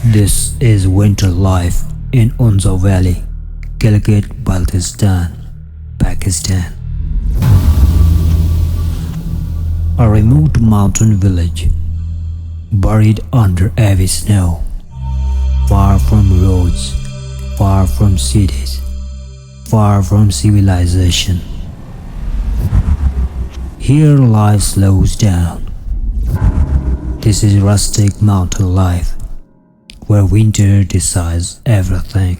This is winter life in Hunza Valley, Gilgit Baltistan, Pakistan. A remote mountain village, buried under heavy snow, far from roads, far from cities, far from civilization. Here life slows down. This is rustic mountain life, where winter decides everything.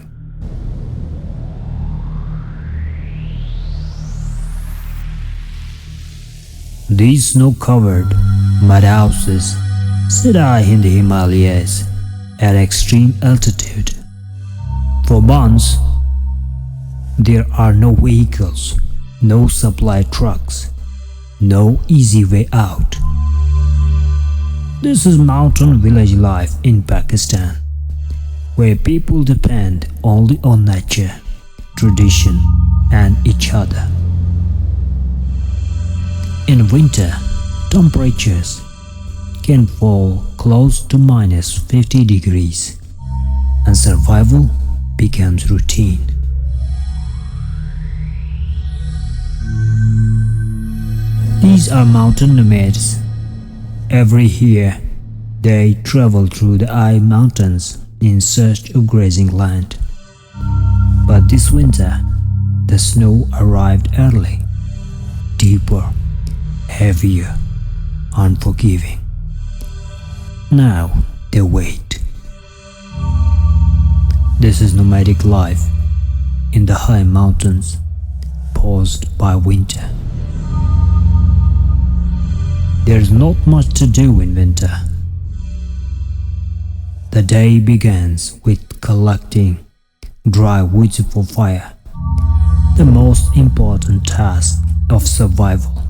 These snow-covered mud houses sit high in the Himalayas at extreme altitude. For months, there are no vehicles, no supply trucks, no easy way out. This is mountain village life in Pakistan, where people depend only on nature, tradition, and each other. In winter, temperatures can fall close to minus 50 degrees, and survival becomes routine. These are mountain nomads. Every year, they travel through the high mountains in search of grazing land. But this winter, the snow arrived early, deeper, heavier, unforgiving. Now they wait. This is nomadic life in the high mountains, paused by winter. There's not much to do in winter. The day begins with collecting dry wood for fire, the most important task of survival.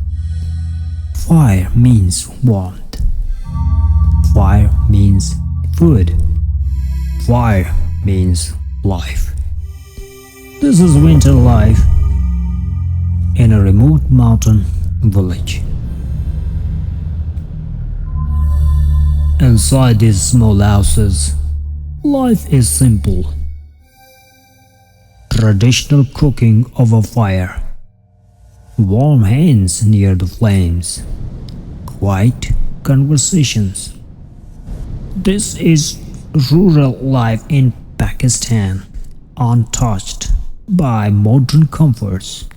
Fire means warmth. Fire means food. Fire means life. This is winter life in a remote mountain village. Inside these small houses, life is simple. Traditional cooking over fire, warm hands near the flames, quiet conversations. This is rural life in Pakistan, untouched by modern comforts.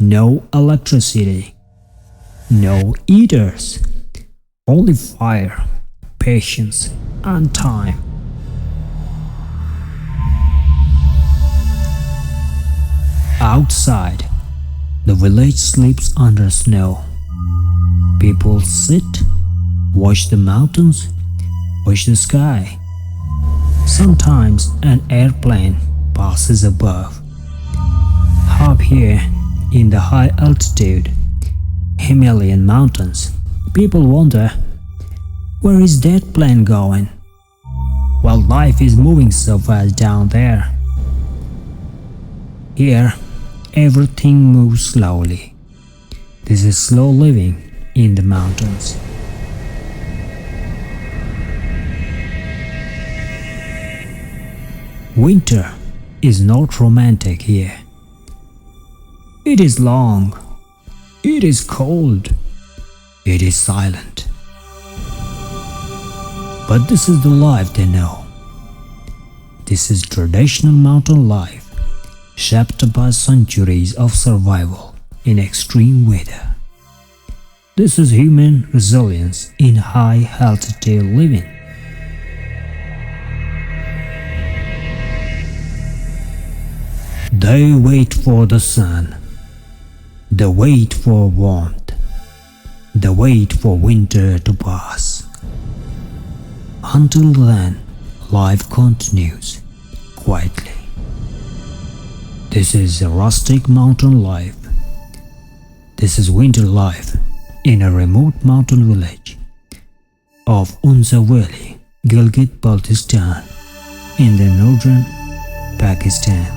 No electricity, no heaters, only fire, patience, and time. Outside, the village sleeps under snow. People sit, watch the mountains, watch the sky. Sometimes an airplane passes above. Up here in the high altitude Himalayan mountains, people wonder, where is that plane going? Well, life is moving so fast down there. Here, everything moves slowly. This is slow living in the mountains. Winter is not romantic here. It is long. It is cold. It is silent. But this is the life they know. This is traditional mountain life, shaped by centuries of survival in extreme weather. This is human resilience in high altitude living. They wait for the sun. They wait for warmth. They wait for winter to pass. Until then, life continues quietly. This is a rustic mountain life. This is winter life in a remote mountain village of Hunza Valley, Gilgit Baltistan, in the northern Pakistan.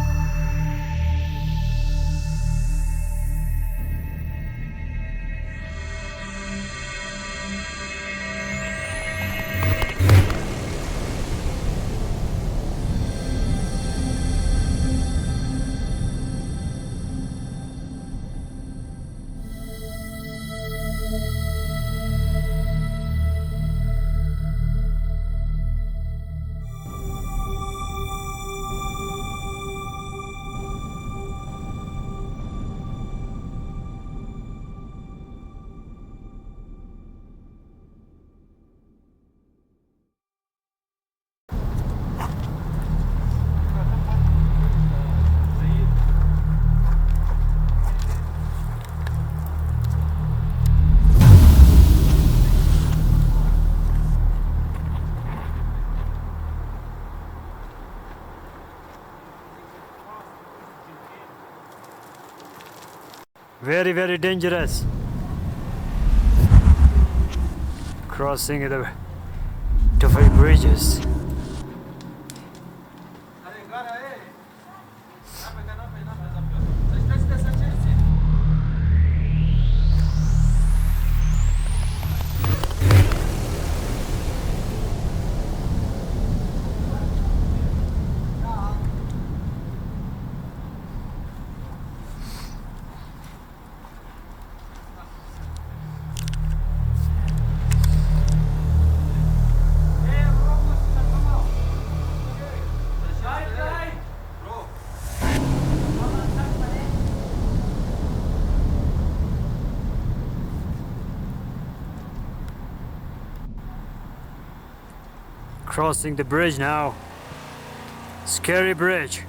Very, very dangerous. Crossing the two bridges. Crossing the bridge now. Scary bridge.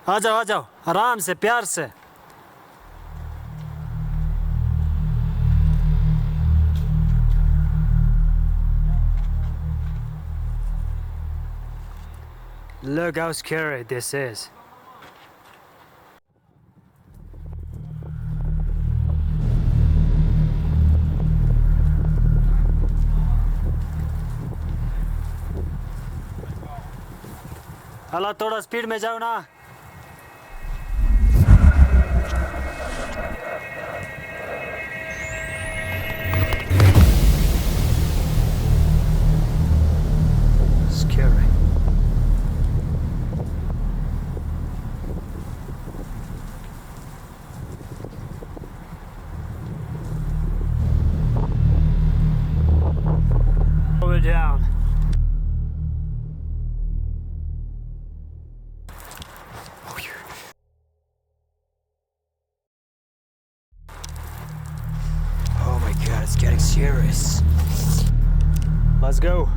आ जाओ आराम से प्यार से. Look how scary this is. अल्लाह थोड़ा speed में जाओ ना. Scary. Over down. Oh my god, it's getting serious. Let's go.